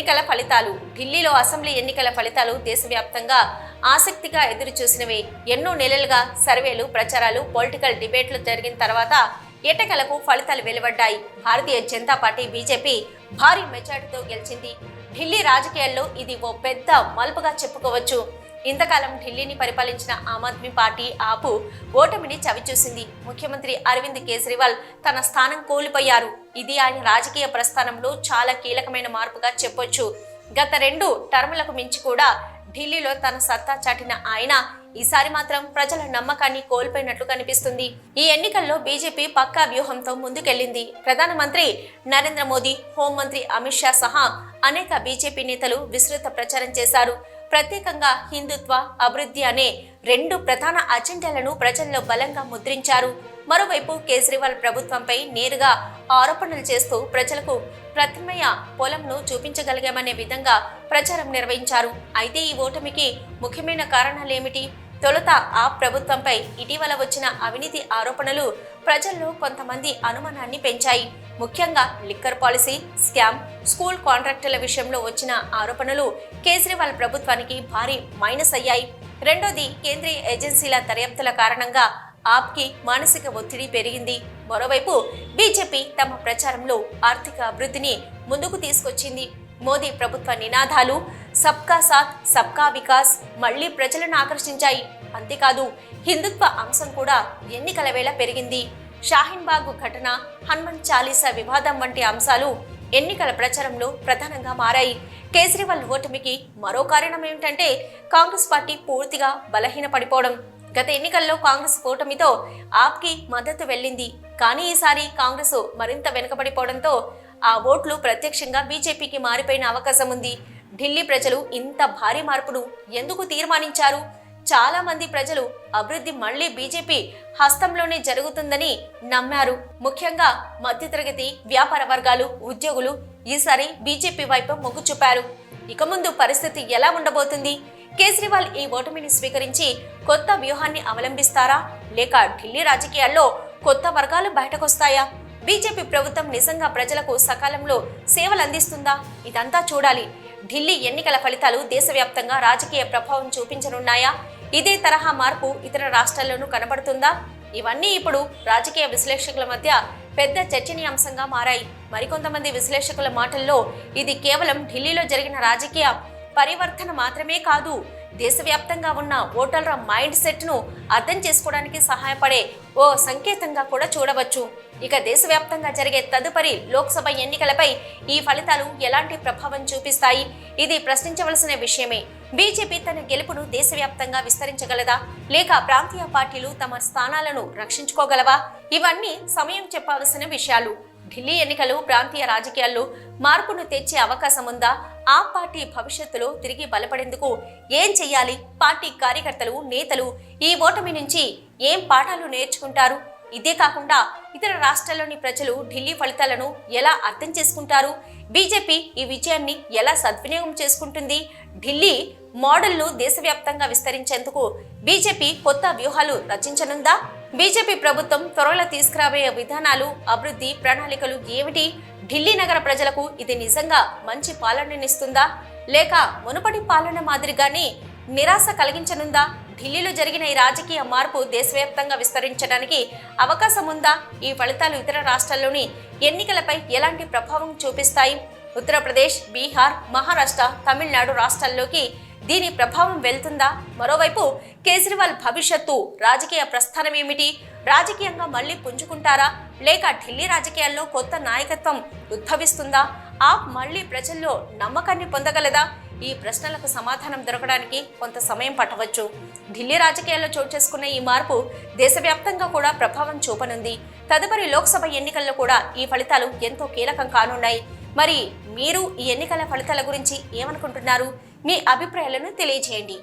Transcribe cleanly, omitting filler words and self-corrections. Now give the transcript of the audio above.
ఎన్నికల ఫలితాలు. ఢిల్లీలో అసెంబ్లీ ఎన్నికల ఫలితాలు దేశవ్యాప్తంగా ఆసక్తిగా ఎదురుచూసినవే. ఎన్నో నెలలుగా సర్వేలు, ప్రచారాలు, పొలిటికల్ డిబేట్లు జరిగిన తర్వాత ఎట్టకేలకు ఫలితాలు వెలువడ్డాయి. భారతీయ జనతా పార్టీ బీజేపీ భారీ మెజార్టీతో గెలిచింది. ఢిల్లీ రాజకీయాల్లో ఇది ఓ పెద్ద మలుపుగా చెప్పుకోవచ్చు. ఇంతకాలం ఢిల్లీని పరిపాలించిన ఆమ్ ఆద్మీ పార్టీ ఆపు ఓటమిని చవిచూసింది. ముఖ్యమంత్రి అరవింద్ కేజ్రీవాల్ తన స్థానం కోల్పోయారు. ఇది ఆయన రాజకీయ ప్రస్థానంలో చాలా కీలకమైన మార్పుగా చెప్పొచ్చు. గత 2 టర్ములకు మించి కూడా ఢిల్లీలో తన సత్తా చాటిన ఆయన ఈసారి మాత్రం ప్రజల నమ్మకాన్ని కోల్పోయినట్లు కనిపిస్తుంది. ఈ ఎన్నికల్లో బీజేపీ పక్కా వ్యూహంతో ముందుకెళ్లింది. ప్రధానమంత్రి నరేంద్ర మోదీ, హోంమంత్రి అమిత్ షా సహా అనేక బీజేపీ నేతలు విస్తృత ప్రచారం చేశారు. ప్రత్యేకంగా హిందుత్వ, అభివృద్ధి అనే 2 ప్రధాన అజెండాలను ప్రజల్లో బలంగా ముద్రించారు. మరోవైపు కేజ్రీవాల్ ప్రభుత్వంపై నేరుగా ఆరోపణలు చేస్తూ ప్రజలకు ప్రత్యామ్నాయ పొలంను చూపించగలిగామనే విధంగా ప్రచారం నిర్వహించారు. అయితే ఈ ఓటమికి ముఖ్యమైన కారణాలేమిటి? తొలుత ఆ ప్రభుత్వంపై ఇటీవల వచ్చిన అవినీతి ఆరోపణలు ప్రజల్లో కొంతమంది అనుమానాన్ని పెంచాయి. ముఖ్యంగా లిక్కర్ పాలసీ స్కామ్, స్కూల్ కాంట్రాక్టుల విషయంలో వచ్చిన ఆరోపణలు కేజ్రీవాల్ ప్రభుత్వానికి భారీ మైనస్ అయ్యాయి. రెండోది, కేంద్రీయ ఏజెన్సీల దర్యాప్తుల కారణంగా ఆప్కి మానసిక ఒత్తిడి పెరిగింది. మరోవైపు బీజేపీ తమ ప్రచారంలో ఆర్థిక అభివృద్ధిని ముందుకు తీసుకొచ్చింది. మోదీ ప్రభుత్వ నినాదాలు సబ్కా సాత్ సబ్కా వికాస్ మళ్లీ ప్రజలను ఆకర్షించాయి. అంతేకాదు, హిందుత్వ అంశం కూడా ఎన్నికల వేళ పెరిగింది. షాహీన్ బాగ్ ఘటన, హనుమాన్ చాలీసా వివాదం వంటి అంశాలు ఎన్నికల ప్రచారంలో ప్రధానంగా మారాయి. కేజ్రీవాల్ ఓటమికి మరో కారణం ఏమిటంటే కాంగ్రెస్ పార్టీ పూర్తిగా బలహీనపడిపోవడం. గత ఎన్నికల్లో కాంగ్రెస్ ఓటమితో ఆప్కి మద్దతు వెళ్ళింది. కానీ ఈసారి కాంగ్రెస్ మరింత వెనుకబడిపోవడంతో ఆ ఓట్లు ప్రత్యక్షంగా బీజేపీకి మారిపోయిన అవకాశం ఉంది. ఢిల్లీ ప్రజలు ఇంత భారీ మార్పును ఎందుకు తీర్మానించారు? చాలా మంది ప్రజలు అభివృద్ధి మళ్లీ బీజేపీ హస్తంలోనే జరుగుతుందని నమ్మారు. ముఖ్యంగా మధ్యతరగతి, వ్యాపార వర్గాలు, ఉద్యోగులు ఈసారి బీజేపీ వైపు మొగ్గు చూపారు. ఇక ముందు పరిస్థితి ఎలా ఉండబోతుంది? కేజ్రీవాల్ ఈ ఓటమిని స్వీకరించి కొత్త వ్యూహాన్ని అవలంబిస్తారా, లేక ఢిల్లీ రాజకీయాల్లో కొత్త వర్గాలు బయటకొస్తాయా? బీజేపీ ప్రభుత్వం నిజంగా ప్రజలకు సకాలంలో సేవలు అందిస్తుందా? ఇదంతా చూడాలి. ఢిల్లీ ఎన్నికల ఫలితాలు దేశవ్యాప్తంగా రాజకీయ ప్రభావం చూపించనున్నాయా? ఇదే తరహా మార్పు ఇతర రాష్ట్రాల్లోనూ కనబడుతుందా? ఇవన్నీ ఇప్పుడు రాజకీయ విశ్లేషకుల మధ్య పెద్ద చర్చనీయాంశంగా మారాయి. మరికొంతమంది విశ్లేషకుల మాటల్లో ఇది కేవలం ఢిల్లీలో జరిగిన రాజకీయ పరివర్తన మాత్రమే కాదు, దేశవ్యాప్తంగా ఉన్న ఓటర్ల మైండ్ సెట్ ను అర్థం చేసుకోవడానికి సహాయపడే ఓ సంకేతంగా కూడా చూడవచ్చు. ఇక దేశవ్యాప్తంగా జరిగే తదుపరి లోక్సభ ఎన్నికలపై ఈ ఫలితాలు ఎలాంటి ప్రభావం చూపిస్తాయి? ఇది ప్రశ్నించవలసిన విషయమే. బీజేపీ తన గెలుపును దేశవ్యాప్తంగా విస్తరించగలదా, లేక ప్రాంతీయ పార్టీలు తమ స్థానాలను రక్షించుకోగలవా? ఇవన్నీ సమయం చెప్పాల్సిన విషయాలు. ఢిల్లీ ఎన్నికలు ప్రాంతీయ రాజకీయాల్లో మార్పును తెచ్చే అవకాశం ఉందా? ఆ పార్టీ భవిష్యత్తులో తిరిగి బలపడేందుకు ఏం చెయ్యాలి? పార్టీ కార్యకర్తలు, నేతలు ఈ ఓటమి నుంచి ఏం పాఠాలు నేర్చుకుంటారు? ఇదే కాకుండా ఇతర రాష్ట్రాల్లోని ప్రజలు ఢిల్లీ ఫలితాలను ఎలా అర్థం చేసుకుంటారు? బీజేపీ ఈ విజయాన్ని ఎలా సద్వినియోగం చేసుకుంటుంది? ఢిల్లీ మోడల్ను దేశవ్యాప్తంగా విస్తరించేందుకు బీజేపీ కొత్త వ్యూహాలు రచించనుందా? బీజేపీ ప్రభుత్వం త్వరలో తీసుకురాబోయే విధానాలు, అభివృద్ధి ప్రణాళికలు ఏమిటి? ఢిల్లీ నగర ప్రజలకు ఇది నిజంగా మంచి పాలననిస్తుందా, లేక మునుపటి పాలన మాదిరిగానే నిరాశ కలిగించనుందా? ఢిల్లీలో జరిగిన ఈ రాజకీయ మార్పు దేశవ్యాప్తంగా విస్తరించడానికి అవకాశం ఉందా? ఈ ఫలితాలు ఇతర రాష్ట్రాల్లోని ఎన్నికలపై ఎలాంటి ప్రభావం చూపిస్తాయి? ఉత్తరప్రదేశ్, బీహార్, మహారాష్ట్ర, తమిళనాడు రాష్ట్రాల్లోకి దీని ప్రభావం వెళ్తుందా? మరోవైపు కేజ్రీవాల్ భవిష్యత్తు రాజకీయ ప్రస్థానం ఏమిటి? రాజకీయంగా మళ్లీ పుంజుకుంటారా, లేక ఢిల్లీ రాజకీయాల్లో కొత్త నాయకత్వం ఉద్భవిస్తుందా? ఆప్ మళ్లీ ప్రజల్లో నమ్మకాన్ని పొందగలదా? ఈ ప్రశ్నలకు సమాధానం దొరకడానికి కొంత సమయం పట్టవచ్చు. ఢిల్లీ రాజకీయాల్లో చోటు చేసుకున్న ఈ మార్పు దేశవ్యాప్తంగా కూడా ప్రభావం చూపనుంది. తదుపరి లోక్సభ ఎన్నికల్లో కూడా ఈ ఫలితాలు ఎంతో కీలకం కానున్నాయి. మరి మీరు ఈ ఎన్నికల ఫలితాల గురించి ఏమనుకుంటున్నారు? మీ అభిప్రాయాలను తెలియజేయండి.